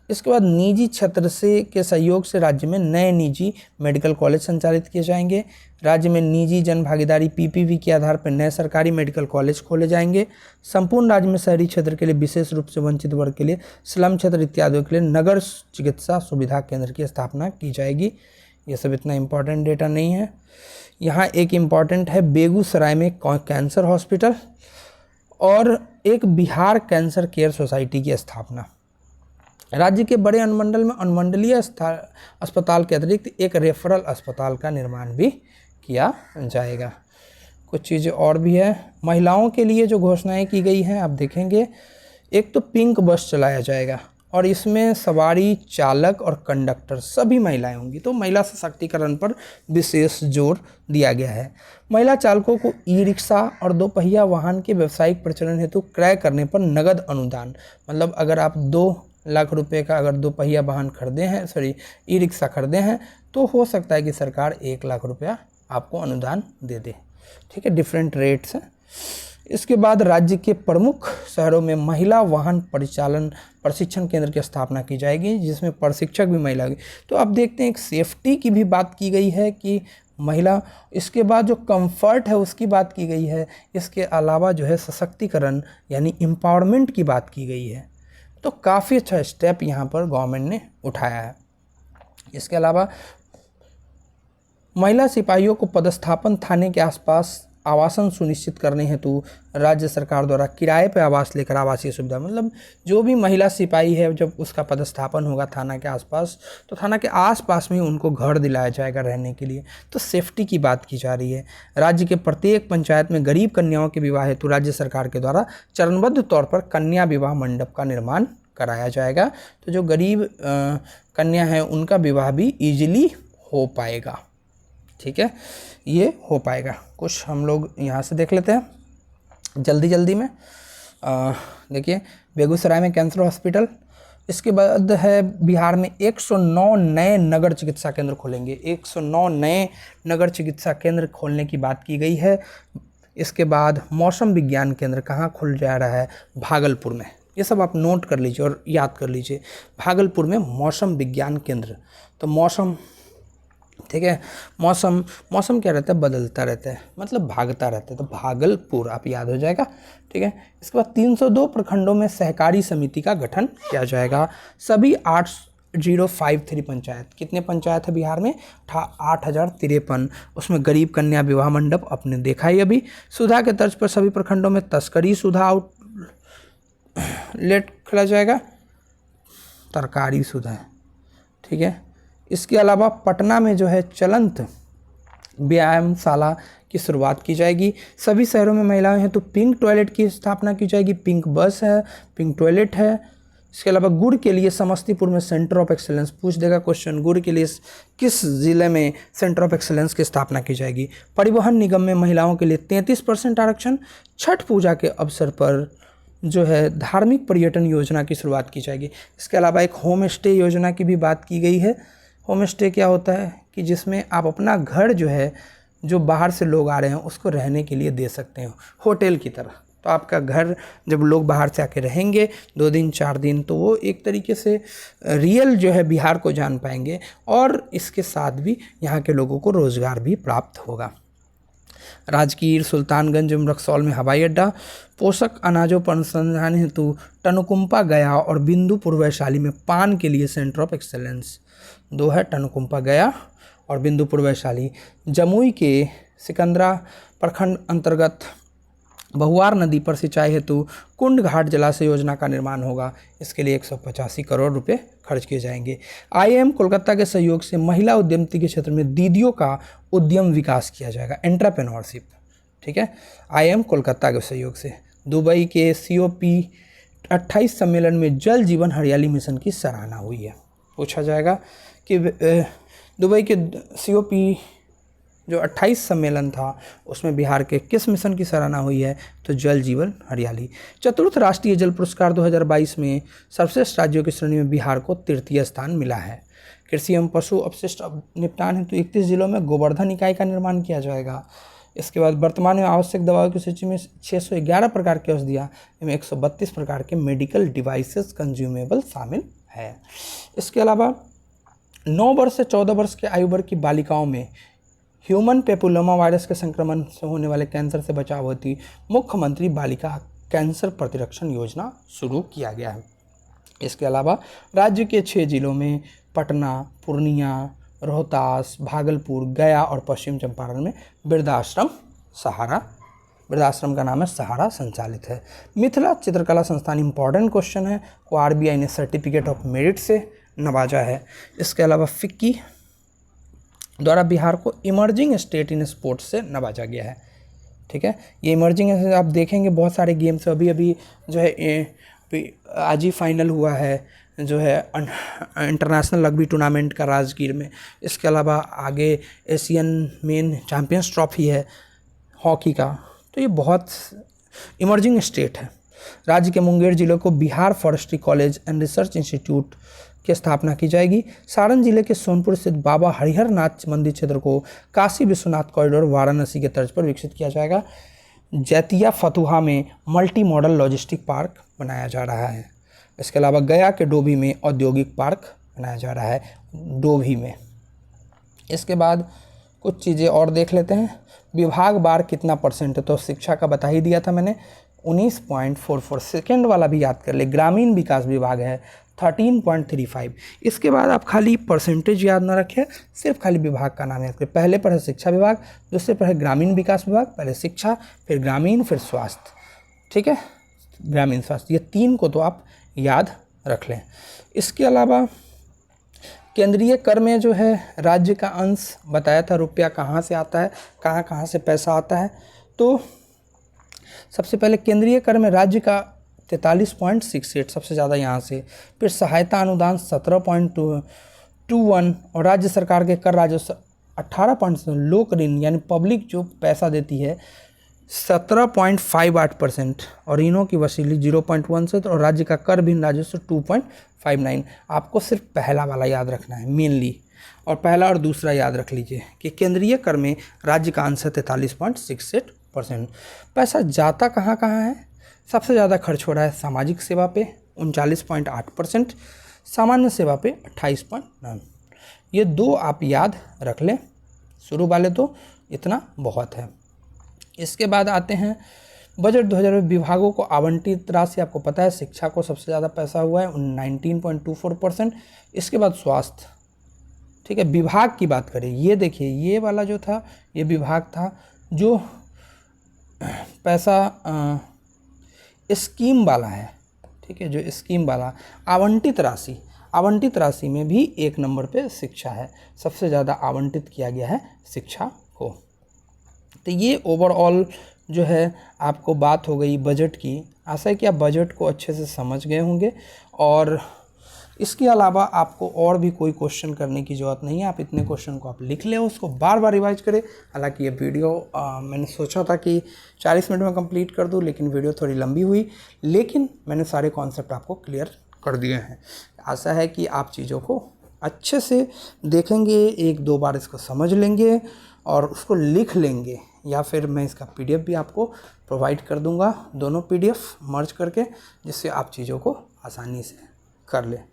इसके बाद निजी क्षेत्र से के सहयोग से राज्य में नए निजी मेडिकल कॉलेज संचालित किए जाएंगे। राज्य में निजी जन भागीदारी पीपीवी के आधार पर नए सरकारी मेडिकल कॉलेज खोले जाएंगे। संपूर्ण राज्य में शहरी क्षेत्र के लिए, विशेष रूप से वंचित वर्ग के लिए, स्लम क्षेत्र इत्यादि के लिए नगर चिकित्सा सुविधा केंद्र की स्थापना की जाएगी। ये सब इतना इम्पोर्टेंट डेटा नहीं है। यहाँ एक इम्पॉर्टेंट है, बेगूसराय में कैंसर हॉस्पिटल और एक बिहार कैंसर केयर सोसाइटी की स्थापना। राज्य के बड़े अनुमंडल में अनुमंडलीय अस्पताल के अतिरिक्त एक रेफरल अस्पताल का निर्माण भी किया जाएगा। कुछ चीज़ें और भी है। महिलाओं के लिए जो घोषणाएं की गई हैं आप देखेंगे, एक तो पिंक बस चलाया जाएगा और इसमें सवारी चालक और कंडक्टर सभी महिलाएं होंगी। तो महिला सशक्तिकरण पर विशेष जोर दिया गया है। महिला चालकों को ई रिक्शा और दोपहिया वाहन के व्यावसायिक प्रचलन हेतु क्रय करने पर नगद अनुदान, मतलब अगर आप 2 लाख रुपए का अगर दोपहिया वाहन खरीदे हैं, ई रिक्शा खरीदे हैं, तो हो सकता है कि सरकार 1 लाख रुपया आपको अनुदान दे दे। ठीक है, डिफरेंट रेट्स हैं। इसके बाद राज्य के प्रमुख शहरों में महिला वाहन परिचालन प्रशिक्षण केंद्र की स्थापना की जाएगी, जिसमें प्रशिक्षक भी महिला होगी। तो अब देखते हैं, एक सेफ्टी की भी बात की गई है कि महिला, इसके बाद जो कंफर्ट है उसकी बात की गई है, इसके अलावा जो है सशक्तिकरण यानी एम्पावरमेंट की बात की गई है। तो काफ़ी अच्छा स्टेप यहाँ पर गवर्नमेंट ने उठाया है। इसके अलावा महिला सिपाहियों को पदस्थापन थाने के आसपास आवासन सुनिश्चित करने हेतु राज्य सरकार द्वारा किराए पर आवास लेकर आवासीय सुविधा, मतलब जो भी महिला सिपाही है जब उसका पदस्थापन होगा थाना के आसपास, तो थाना के आसपास में उनको घर दिलाया जाएगा रहने के लिए। तो सेफ्टी की बात की जा रही है। राज्य के प्रत्येक पंचायत में गरीब कन्याओं के विवाह हेतु राज्य सरकार के द्वारा चरणबद्ध तौर पर कन्या विवाह मंडप का निर्माण कराया जाएगा। तो जो गरीब कन्या है उनका विवाह भी ईजिली हो पाएगा। ठीक है, ये हो पाएगा। कुछ हम लोग यहाँ से देख लेते हैं जल्दी में। देखिए, बेगूसराय में कैंसर हॉस्पिटल। इसके बाद है बिहार में 109 नए नगर चिकित्सा केंद्र खोलेंगे। 109 नए नगर चिकित्सा केंद्र खोलने की बात की गई है। इसके बाद मौसम विज्ञान केंद्र कहाँ खुल जा रहा है? भागलपुर में। ये सब आप नोट कर लीजिए और याद कर लीजिए, भागलपुर में मौसम विज्ञान केंद्र। तो मौसम, ठीक है, मौसम क्या रहता है? बदलता रहता है, मतलब भागता रहता है। तो भागलपुर आप याद हो जाएगा। ठीक है, इसके बाद 302 प्रखंडों में सहकारी समिति का गठन किया जाएगा। सभी 8053 पंचायत, कितने पंचायत है बिहार में? 8053। उसमें गरीब कन्या विवाह मंडप आपने देखा ही अभी। सुधा के तर्ज पर सभी प्रखंडों में तस्करी सुधा आउटलेट खोला जाएगा, तरकारी सुधा। ठीक है, इसके अलावा पटना में जो है चलंत व्यायामशाला की शुरुआत की जाएगी। सभी शहरों में महिलाएं हैं तो पिंक टॉयलेट की स्थापना की जाएगी। पिंक बस है, पिंक टॉयलेट है। इसके अलावा गुड़ के लिए समस्तीपुर में सेंटर ऑफ एक्सेलेंस, पूछ देगा क्वेश्चन, गुड़ के लिए किस जिले में सेंटर ऑफ एक्सेलेंस की स्थापना की जाएगी। परिवहन निगम में महिलाओं के लिए 33% आरक्षण। छठ पूजा के अवसर पर जो है धार्मिक पर्यटन योजना की शुरुआत की जाएगी। इसके अलावा एक होम स्टे योजना की भी बात की गई है। होम स्टे क्या होता है कि जिसमें आप अपना घर जो है, जो बाहर से लोग आ रहे हैं उसको रहने के लिए दे सकते हो, होटल की तरह। तो आपका घर जब लोग बाहर से आके रहेंगे 2 दिन 4 दिन, तो वो एक तरीके से रियल जो है बिहार को जान पाएंगे, और इसके साथ भी यहाँ के लोगों को रोज़गार भी प्राप्त होगा। राजगीर, सुल्तानगंज एवं रक्सौल में हवाई अड्डा। पोषक अनाजों पर अनुसंधान हेतु टनुकुम्पा गया और बिंदुपुर वैशाली में पान के लिए सेंटर ऑफ एक्सेलेंस 2 है, टनुकुम्पा गया और बिंदुपुर वैशाली। जमुई के सिकंदरा प्रखंड अंतर्गत बहुआर नदी पर सिंचाई हेतु कुंड घाट जलाशय योजना का निर्माण होगा। इसके लिए 185 करोड़ रुपए खर्च किए जाएंगे। IIM कोलकाता के सहयोग से महिला उद्यमिता के क्षेत्र में दीदियों का उद्यम विकास किया जाएगा, एंटरप्रेन्योरशिप। ठीक है, IIM कोलकाता के सहयोग से। दुबई के COP28 सम्मेलन में जल जीवन हरियाली मिशन की सराहना हुई है। पूछा जाएगा कि दुबई के COP जो 28 सम्मेलन था उसमें बिहार के किस मिशन की सराहना हुई है? तो जल जीवन हरियाली। चतुर्थ राष्ट्रीय जल पुरस्कार 2022 में सर्वश्रेष्ठ राज्यों की श्रेणी में बिहार को 3य स्थान मिला है। कृषि एवं पशु अपशिष्ट निपटान हेतु 31 जिलों में गोवर्धन इकाई का निर्माण किया जाएगा। इसके बाद वर्तमान में आवश्यक दवाओं की सूची में 611 प्रकार की औषधियाँ एवं 132 प्रकार के मेडिकल डिवाइसेस कंज्यूमेबल शामिल है। इसके अलावा 9 वर्ष से 14 वर्ष के आयु वर्ग की बालिकाओं में ह्यूमन पेपिलोमा वायरस के संक्रमण से होने वाले कैंसर से बचाव हेतु मुख्यमंत्री बालिका कैंसर प्रतिरक्षण योजना शुरू किया गया है। इसके अलावा राज्य के 6 जिलों में पटना, पूर्णिया, रोहतास, भागलपुर, गया और पश्चिम चंपारण में वृद्धाश्रम का नाम है सहारा संचालित है। मिथिला चित्रकला संस्थान, इंपॉर्टेंट क्वेश्चन है, को RBI ने सर्टिफिकेट ऑफ मेरिट से नवाजा है। इसके अलावा फिक्की द्वारा बिहार को इमर्जिंग स्टेट इन स्पोर्ट्स से नवाजा गया है। ठीक है, ये इमर्जिंग आप देखेंगे बहुत सारे गेम्स अभी जो है आज ही फाइनल हुआ है। जो है इंटरनेशनल रग्बी टूर्नामेंट का राजगीर में। इसके अलावा आगे एशियन मेन चैम्पियंस ट्रॉफी है हॉकी का। तो ये बहुत इमर्जिंग स्टेट है। राज्य के मुंगेर जिले को Bihar forestry college and research institute की स्थापना की जाएगी। सारण जिले के सोनपुर स्थित बाबा हरिहर नाथ मंदिर क्षेत्र को काशी विश्वनाथ कॉरिडोर वाराणसी के तर्ज पर विकसित किया जाएगा। जैतिया फतुहा में मल्टी मॉडल लॉजिस्टिक पार्क बनाया जा रहा है। इसके अलावा गया के डोभी में औद्योगिक पार्क बनाया जा रहा है, डोभी में। इसके बाद कुछ चीज़ें और देख लेते हैं। विभाग बार कितना परसेंट है, तो शिक्षा का बता ही दिया था मैंने, 19.44। सेकेंड वाला भी याद कर ले, ग्रामीण विकास विभाग है 13.35। इसके बाद आप खाली परसेंटेज याद ना रखें, सिर्फ खाली विभाग का नाम याद करें। पहले पर है शिक्षा विभाग, दूसरे पर है ग्रामीण विकास विभाग, पहले शिक्षा फिर ग्रामीण फिर स्वास्थ्य, ठीक है, ग्रामीण स्वास्थ्य, ये 3 को तो आप याद रख लें। इसके अलावा केंद्रीय कर में जो है राज्य का अंश बताया था, रुपया कहाँ से आता है, कहाँ कहाँ से पैसा आता है। तो सबसे पहले केंद्रीय कर में राज्य का 43.68 सबसे ज़्यादा यहाँ से, फिर सहायता अनुदान 17.21 और राज्य सरकार के कर राजस्व 18, लोक ऋण यानी पब्लिक जो पैसा देती है 17.58% और ऋणों की वसूली 0.17 और राज्य का कर भिन्न राजस्व 2.59। आपको सिर्फ पहला वाला याद रखना है मेनली, और पहला और दूसरा याद रख लीजिए कि केंद्रीय कर में राज्य का अंश है 43.68%। पैसा जाता कहाँ कहाँ है, सबसे ज़्यादा खर्च हो रहा है सामाजिक सेवा पे 39.8%, सामान्य सेवा पे 28.9। ये 2 आप याद रख लें, शुरू वाले तो इतना बहुत है। इसके बाद आते हैं बजट 2000 विभागों को आवंटित राशि। आपको पता है शिक्षा को सबसे ज़्यादा पैसा हुआ है 19.24%। इसके बाद स्वास्थ्य, ठीक है। विभाग की बात करें, ये देखिए ये वाला जो था ये विभाग था जो पैसा स्कीम वाला है, ठीक है, जो स्कीम वाला आवंटित राशि में भी 1 नंबर पे शिक्षा है, सबसे ज़्यादा आवंटित किया गया है शिक्षा को। तो ये ओवरऑल जो है आपको बात हो गई बजट की। आशा है कि आप बजट को अच्छे से समझ गए होंगे और इसके अलावा आपको और भी कोई क्वेश्चन करने की ज़रूरत नहीं है। आप इतने क्वेश्चन को आप लिख लें, उसको बार बार रिवाइज करें। हालांकि ये वीडियो मैंने सोचा था कि 40 मिनट में कंप्लीट कर दूं, लेकिन वीडियो थोड़ी लंबी हुई, लेकिन मैंने सारे कॉन्सेप्ट आपको क्लियर कर दिए हैं। आशा है कि आप चीज़ों को अच्छे से देखेंगे, 1-2 बार इसको समझ लेंगे और उसको लिख लेंगे, या फिर मैं इसका PDF भी आपको प्रोवाइड कर दूंगा, दोनों PDF मर्ज करके, जिससे आप चीज़ों को आसानी से कर लें।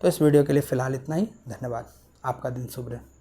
तो इस वीडियो के लिए फ़िलहाल इतना ही। धन्यवाद। आपका दिन शुभ रहे।